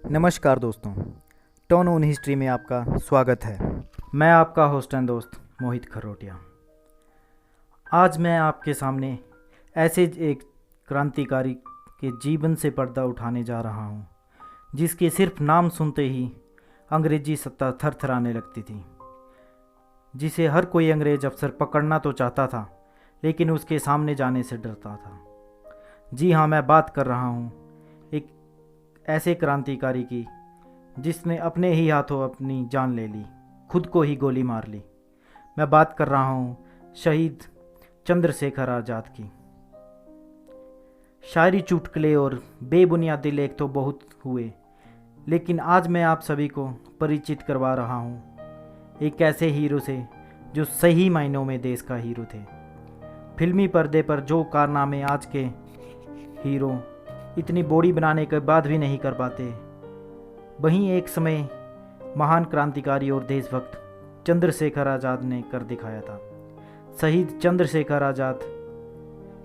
नमस्कार दोस्तों, turn on history में आपका स्वागत है। मैं आपका होस्ट एंड दोस्त मोहित खरोटिया। आज मैं आपके सामने ऐसे एक क्रांतिकारी के जीवन से पर्दा उठाने जा रहा हूँ, जिसके सिर्फ नाम सुनते ही अंग्रेजी सत्ता थरथराने लगती थी, जिसे हर कोई अंग्रेज अफसर पकड़ना तो चाहता था, लेकिन उसके सामने जाने से डरता था। जी हाँ, मैं बात कर रहा हूँ एक ऐसे क्रांतिकारी की जिसने अपने ही हाथों अपनी जान ले ली, खुद को ही गोली मार ली। मैं बात कर रहा हूँ शहीद चंद्रशेखर आज़ाद की। शायरी, चुटकुले और बेबुनियादी लेख तो बहुत हुए, लेकिन आज मैं आप सभी को परिचित करवा रहा हूँ एक ऐसे हीरो से जो सही मायनों में देश का हीरो थे। फिल्मी पर्दे पर जो कारनामे आज के हीरो इतनी बॉडी बनाने के बाद भी नहीं कर पाते, वहीं एक समय महान क्रांतिकारी और देशभक्त चंद्रशेखर आज़ाद ने कर दिखाया था। शहीद चंद्रशेखर आज़ाद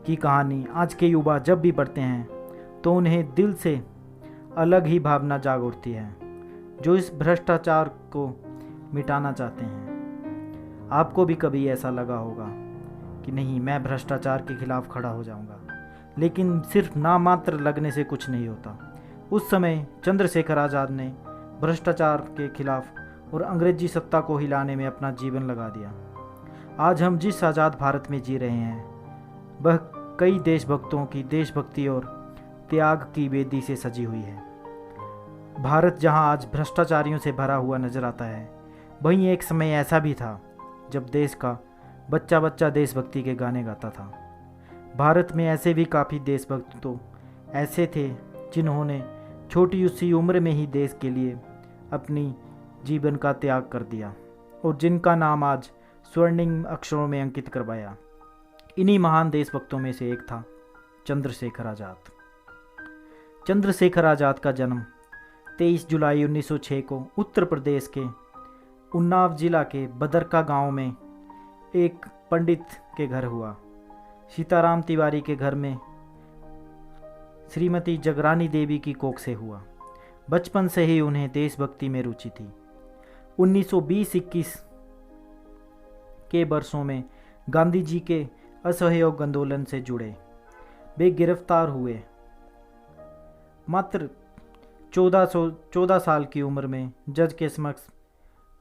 की कहानी आज के युवा जब भी पढ़ते हैं तो उन्हें दिल से अलग ही भावना जाग उठती है, जो इस भ्रष्टाचार को मिटाना चाहते हैं। आपको भी कभी ऐसा लगा होगा कि नहीं, मैं भ्रष्टाचार के खिलाफ खड़ा हो जाऊंगा, लेकिन सिर्फ नाम मात्र लगने से कुछ नहीं होता। उस समय चंद्रशेखर आज़ाद ने भ्रष्टाचार के खिलाफ और अंग्रेजी सत्ता को हिलाने में अपना जीवन लगा दिया। आज हम जिस आज़ाद भारत में जी रहे हैं, वह कई देशभक्तों की देशभक्ति और त्याग की वेदी से सजी हुई है। भारत जहां आज भ्रष्टाचारियों से भरा हुआ नजर आता है, वहीं एक समय ऐसा भी था जब देश का बच्चा बच्चा देशभक्ति के गाने गाता था। भारत में ऐसे भी काफ़ी देशभक्त तो ऐसे थे जिन्होंने छोटी सी उम्र में ही देश के लिए अपनी जीवन का त्याग कर दिया और जिनका नाम आज स्वर्णिम अक्षरों में अंकित करवाया। इन्हीं महान देशभक्तों में से एक था चंद्रशेखर आज़ाद। चंद्रशेखर आज़ाद का जन्म 23 जुलाई 1906 को उत्तर प्रदेश के उन्नाव जिला के बदरका गांव में एक पंडित के घर हुआ। सीताराम तिवारी के घर में श्रीमती जगरानी देवी की कोख से हुआ। बचपन से ही उन्हें देशभक्ति में रुचि थी। 1920-21 के वर्षों में गांधी जी के असहयोग आंदोलन से जुड़े वे गिरफ्तार हुए। मात्र 14 साल की उम्र में जज के समक्ष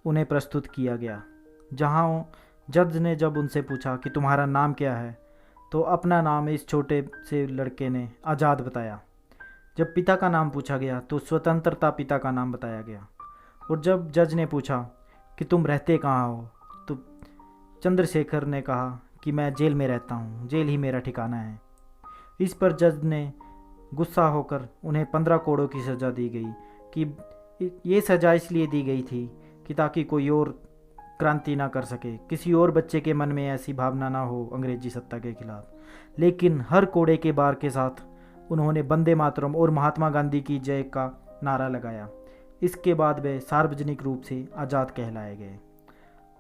उन्हें प्रस्तुत किया गया, जहां जज ने जब उनसे पूछा कि तुम्हारा नाम क्या है, तो अपना नाम इस छोटे से लड़के ने आज़ाद बताया। जब पिता का नाम पूछा गया तो स्वतंत्रता पिता का नाम बताया गया। और जब जज ने पूछा कि तुम रहते कहाँ हो, तो चंद्रशेखर ने कहा कि मैं जेल में रहता हूँ, जेल ही मेरा ठिकाना है। इस पर जज ने गुस्सा होकर उन्हें 15 कोड़ों की सज़ा दी गई कि ये सज़ा इसलिए दी गई थी कि ताकि कोई और क्रांति ना कर सके, किसी और बच्चे के मन में ऐसी भावना ना हो अंग्रेजी सत्ता के खिलाफ। लेकिन हर कोड़े के बार के साथ उन्होंने वंदे मातरम और महात्मा गांधी की जय का नारा लगाया। इसके बाद वे सार्वजनिक रूप से आज़ाद कहलाए गए।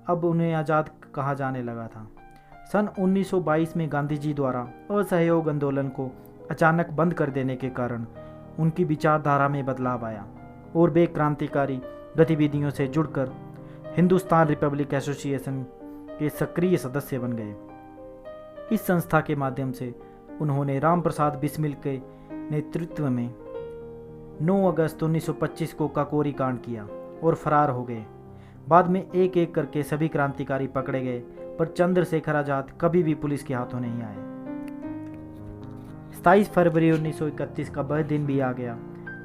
अब उन्हें आज़ाद कहा जाने लगा था। सन 1922 में गांधी जी द्वारा असहयोग आंदोलन को अचानक बंद कर देने के कारण उनकी विचारधारा में बदलाव आया और वे क्रांतिकारी गतिविधियों से जुड़कर हिंदुस्तान रिपब्लिक एसोसिएशन के सक्रिय सदस्य बन गए। इस संस्था के माध्यम से उन्होंने राम प्रसाद बिस्मिल के नेतृत्व में 9 अगस्त 1925 को काकोरी कांड किया और फरार हो गए। बाद में एक एक करके सभी क्रांतिकारी पकड़े गए, पर चंद्रशेखर आज़ाद कभी भी पुलिस के हाथों नहीं आए। 27 फरवरी 1931 का वह दिन भी आ गया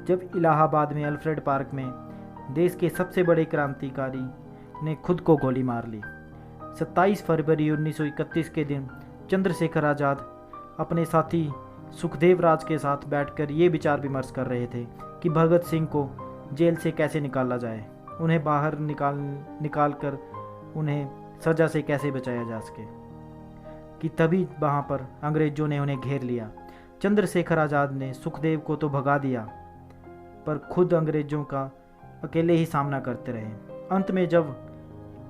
जब इलाहाबाद में अल्फ्रेड पार्क में देश के सबसे बड़े क्रांतिकारी ने खुद को गोली मार ली। 27 फरवरी 1931 के दिन चंद्रशेखर आज़ाद अपने साथी सुखदेव राज के साथ बैठकर ये विचार विमर्श कर रहे थे कि भगत सिंह को जेल से कैसे निकाला जाए, उन्हें बाहर निकाल कर उन्हें सज़ा से कैसे बचाया जा सके, कि तभी वहाँ पर अंग्रेज़ों ने उन्हें घेर लिया। चंद्रशेखर आज़ाद ने सुखदेव को तो भगा दिया, पर खुद अंग्रेज़ों का अकेले ही सामना करते रहे। अंत में जब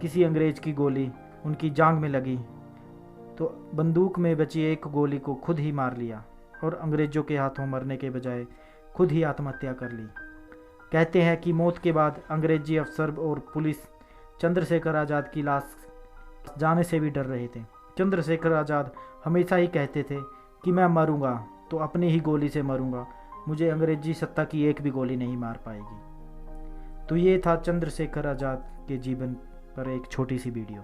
किसी अंग्रेज की गोली उनकी जांघ में लगी तो बंदूक में बची एक गोली को खुद ही मार लिया और अंग्रेज़ों के हाथों मरने के बजाय खुद ही आत्महत्या कर ली। कहते हैं कि मौत के बाद अंग्रेजी अफसर और पुलिस चंद्रशेखर आज़ाद की लाश जाने से भी डर रहे थे। चंद्रशेखर आज़ाद हमेशा ही कहते थे कि मैं मरूंगा तो अपनी ही गोली से मरूंगा, मुझे अंग्रेजी सत्ता की एक भी गोली नहीं मार पाएगी। तो ये था चंद्रशेखर आज़ाद के जीवन पर एक छोटी सी वीडियो।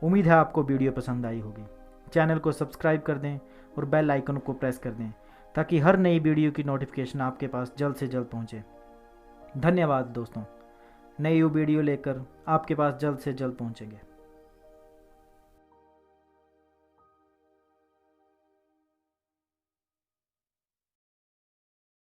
उम्मीद है आपको वीडियो पसंद आई होगी। चैनल को सब्सक्राइब कर दें और बेल आइकन को प्रेस कर दें ताकि हर नई वीडियो की नोटिफिकेशन आपके पास जल्द से जल्द पहुंचे। धन्यवाद दोस्तों। नई वीडियो लेकर आपके पास जल्द से जल्द पहुंचेंगे।